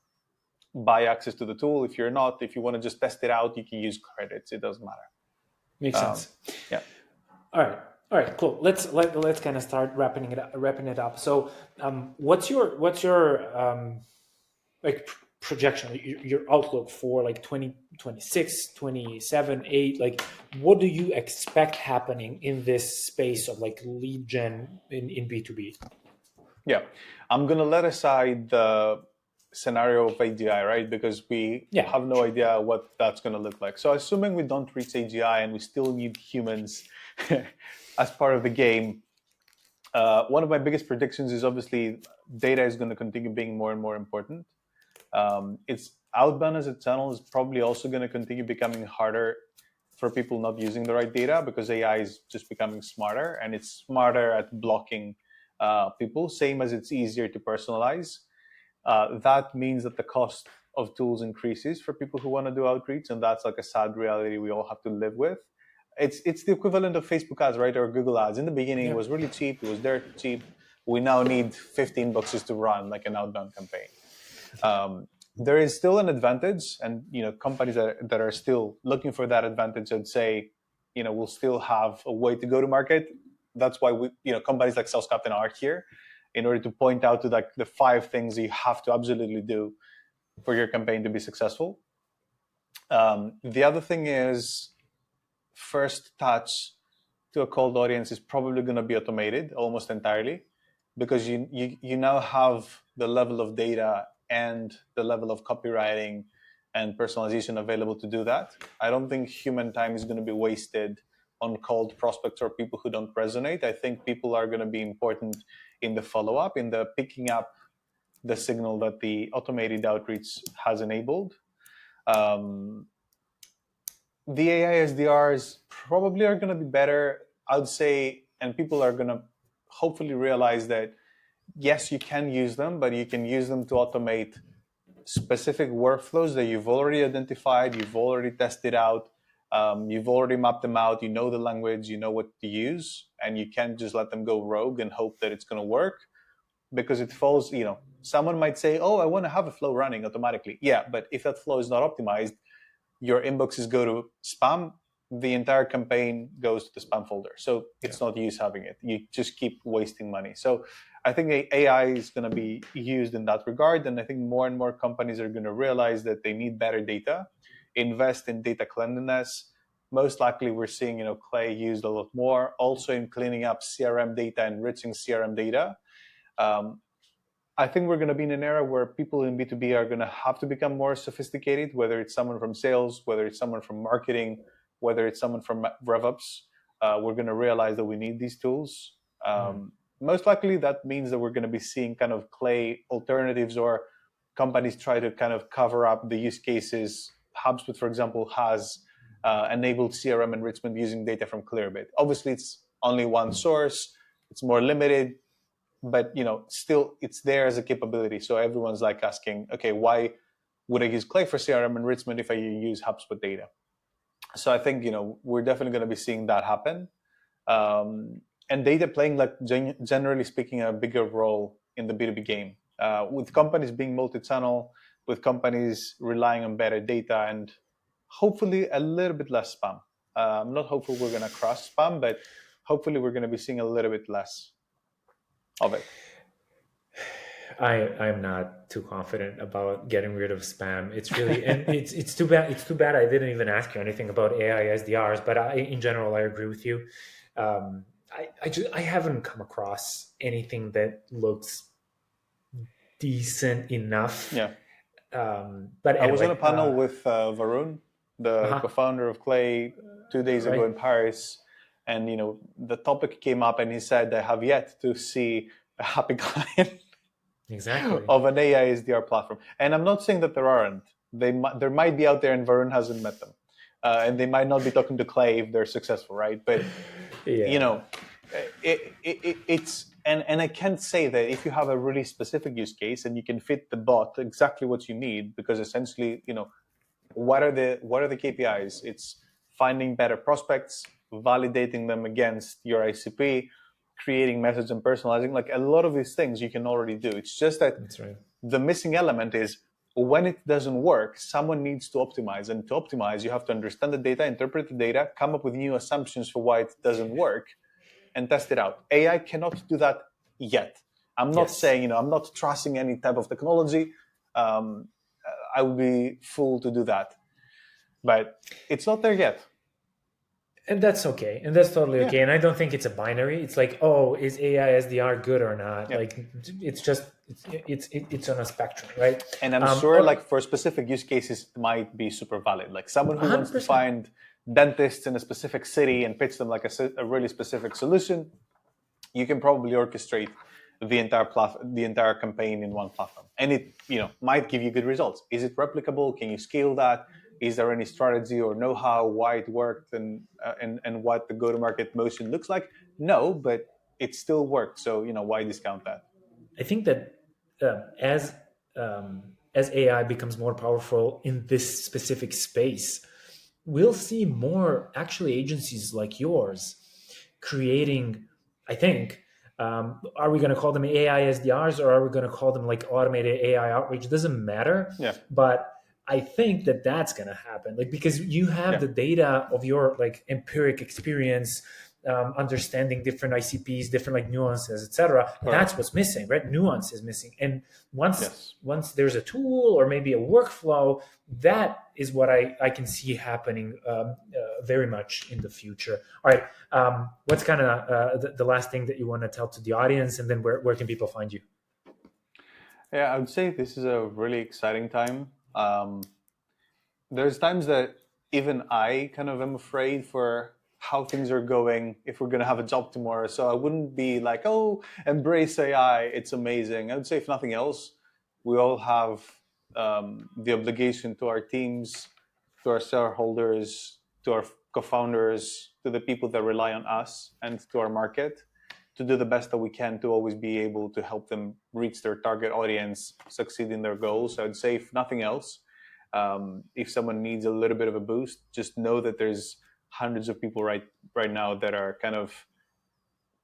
buy access to the tool. If you're not, if you want to just test it out, you can use credits. It doesn't matter. Makes sense. Yeah. All right, cool. Let's kind of start wrapping it up. So, what's your projection, your outlook for 2026, 27, 8? Like, what do you expect happening in this space of lead gen in B2B? Yeah, I'm gonna let aside the scenario of AGI, right? Because we have no idea what that's gonna look like. So assuming we don't reach AGI and we still need humans as part of the game, one of my biggest predictions is obviously data is going to continue being more and more important. It's outbound as a channel is probably also going to continue becoming harder for people not using the right data, because AI is just becoming smarter, and it's smarter at blocking people, same as it's easier to personalize. That means that the cost of tools increases for people who want to do outreach, and that's like a sad reality we all have to live with. It's the equivalent of Facebook ads, right, or Google ads. In the beginning, it was really cheap. It was dirt cheap. We now need 15 bucks to run like an outbound campaign. There is still an advantage, and companies that are still looking for that advantage, I'd say, we'll still have a way to go to market. That's why companies like SalesCaptain are here, in order to point out to the 5 things you have to absolutely do for your campaign to be successful. The other thing is first touch to a cold audience is probably going to be automated almost entirely, because you now have the level of data and the level of copywriting and personalization available to do that. I don't think human time is going to be wasted on cold prospects or people who don't resonate. I think people are going to be important in the follow-up, in the picking up the signal that the automated outreach has enabled. The AI SDRs probably are going to be better, I would say, and people are going to hopefully realize that, yes, you can use them, but you can use them to automate specific workflows that you've already identified, you've already tested out, you've already mapped them out, you know the language, you know what to use, and you can't just let them go rogue and hope that it's going to work, because it falls, someone might say, oh, I want to have a flow running automatically. Yeah, but if that flow is not optimized, your inboxes go to spam, the entire campaign goes to the spam folder. So it's not use having it. You just keep wasting money. So I think AI is going to be used in that regard. And I think more and more companies are going to realize that they need better data, invest in data cleanliness. Most likely we're seeing, Clay used a lot more, also in cleaning up CRM data, enriching CRM data. I think we're going to be in an era where people in B2B are going to have to become more sophisticated, whether it's someone from sales, whether it's someone from marketing, whether it's someone from RevOps. We're going to realize that we need these tools. Most likely that means that we're going to be seeing kind of Clay alternatives, or companies try to kind of cover up the use cases. HubSpot, for example, has enabled CRM enrichment using data from Clearbit. Obviously, it's only one source. It's more limited. But still it's there as a capability. So everyone's like asking, okay, why would I use Clay for CRM enrichment if I use HubSpot data? So I think we're definitely going to be seeing that happen, and data playing, like generally speaking, a bigger role in the B2B game, with companies being multi-channel, with companies relying on better data, and hopefully a little bit less spam. I'm not hopeful we're going to cross spam, but hopefully we're going to be seeing a little bit less of it. I'm not too confident about getting rid of spam. It's really, and it's too bad. It's too bad I didn't even ask you anything about AI SDRs. But in general, I agree with you. I haven't come across anything that looks decent enough. Yeah. But anyway, I was on a panel with Varun, the co-founder of Clay, 2 days ago in Paris. And, the topic came up and he said, I have yet to see a happy client of an AI SDR platform. And I'm not saying that there aren't. There might be out there and Varun hasn't met them. And they might not be talking to Clay if they're successful, right? But, it's, and I can't say that if you have a really specific use case and you can fit the bot exactly what you need, because essentially, what are the KPIs? It's finding better prospects, validating them against your ICP, creating message and personalizing. Like a lot of these things you can already do. It's just that the missing element is when it doesn't work, someone needs to optimize. And to optimize, you have to understand the data, interpret the data, come up with new assumptions for why it doesn't work, and test it out. AI cannot do that yet. I'm not saying, I'm not trusting any type of technology. I would be fool to do that. But it's not there yet. And that's okay. And that's totally okay. And I don't think it's a binary. It's like, oh, is AI SDR good or not? Like, it's just, it's on a spectrum, right? And I'm sure like for specific use cases, it might be super valid. Like someone who 100%. Wants to find dentists in a specific city and pitch them like a really specific solution, you can probably orchestrate the entire campaign in one platform. And it, might give you good results. Is it replicable? Can you scale that? Is there any strategy or know-how why it worked and what the go-to-market motion looks like? No, but it still worked. So why discount that? I think that as AI becomes more powerful in this specific space, we'll see more actually agencies like yours creating. I think. Are we going to call them AI SDRs or are we going to call them like automated AI outreach? It doesn't matter. Yeah. But I think that that's going to happen, like because you have the data of your like empiric experience, understanding different ICPs, different like nuances, etc. That's what's missing, right? Nuance is missing. And once there's a tool or maybe a workflow, that is what I can see happening very much in the future. All right, what's kind of the last thing that you want to tell to the audience, and then where can people find you? Yeah, I would say this is a really exciting time. There's times that even I kind of am afraid for how things are going if we're going to have a job tomorrow. So I wouldn't be like, oh, embrace AI, it's amazing. I would say, if nothing else, we all have the obligation to our teams, to our shareholders, to our co-founders, to the people that rely on us, and to our market, to do the best that we can to always be able to help them reach their target audience, succeed in their goals. I would say, if nothing else, if someone needs a little bit of a boost, just know that there's hundreds of people right now that are kind of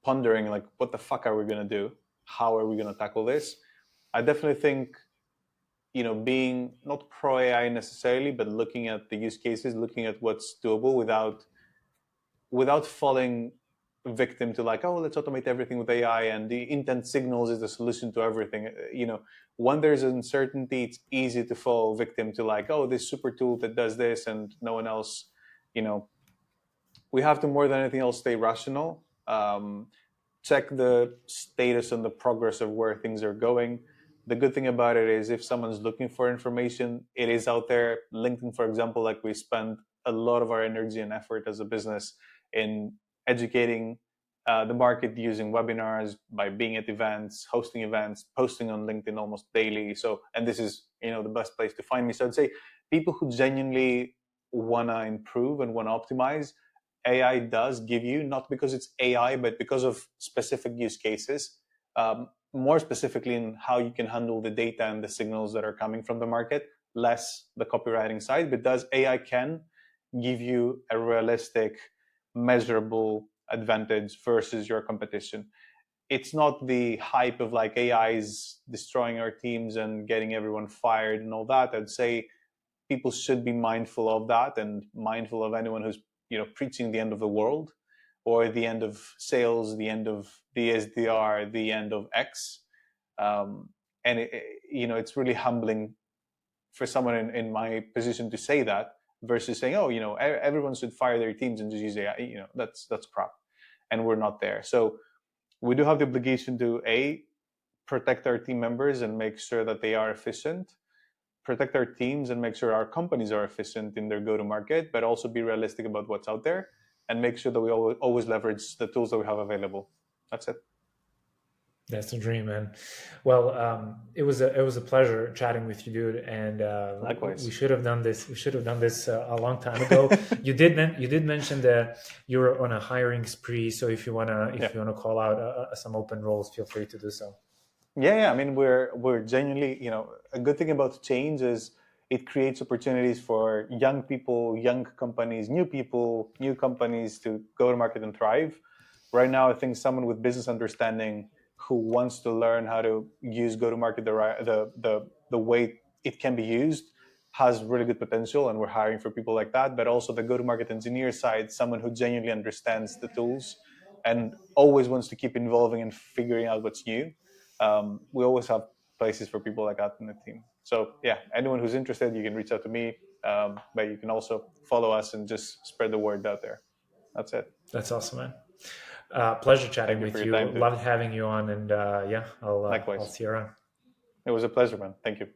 pondering, like, what the fuck are we going to do? How are we going to tackle this? I definitely think, being not pro AI necessarily, but looking at the use cases, looking at what's doable without falling victim to like, oh, let's automate everything with AI and the intent signals is the solution to everything. When there's uncertainty, it's easy to fall victim to like, oh, this super tool that does this and no one else. We have to, more than anything else, stay rational. Check the status and the progress of where things are going. The good thing about it is, if someone's looking for information, it is out there. LinkedIn, for example, like, we spend a lot of our energy and effort as a business in educating the market using webinars, by being at events, hosting events, posting on LinkedIn almost daily. So, and this is, the best place to find me. So I'd say people who genuinely want to improve and want to optimize, AI does give you, not because it's AI, but because of specific use cases, more specifically in how you can handle the data and the signals that are coming from the market, less the copywriting side. But AI can give you a realistic, measurable advantage versus your competition. It's not the hype of like AI is destroying our teams and getting everyone fired and all that. I'd say people should be mindful of that, and mindful of anyone who's preaching the end of the world, or the end of sales, the end of the SDR, the end of X. And it's really humbling for someone in my position to say that, versus saying, oh, everyone should fire their teams and just use AI. That's crap, and we're not there. So we do have the obligation to protect our team members and make sure that they are efficient, protect our teams and make sure our companies are efficient in their go-to-market, but also be realistic about what's out there and make sure that we always leverage the tools that we have available. That's it. That's the dream, man. Well, it was a pleasure chatting with you, dude. And likewise, we should have done this. We should have done this a long time ago. You did mention that you were on a hiring spree. So if you wanna call out some open roles, feel free to do so. Yeah. I mean, we're genuinely, a good thing about change is it creates opportunities for young people, young companies, new people, new companies to go to market and thrive. Right now, I think someone with business understanding who wants to learn how to use go-to-market the way it can be used has really good potential, and we're hiring for people like that. But also the go-to-market engineer side, someone who genuinely understands the tools and always wants to keep evolving and figuring out what's new. We always have places for people like that in the team. So yeah, anyone who's interested, you can reach out to me, but you can also follow us and just spread the word out there. That's it. That's awesome, man. Pleasure chatting with you. Time, loved having you on, and I'll see you around. It was a pleasure, man. Thank you.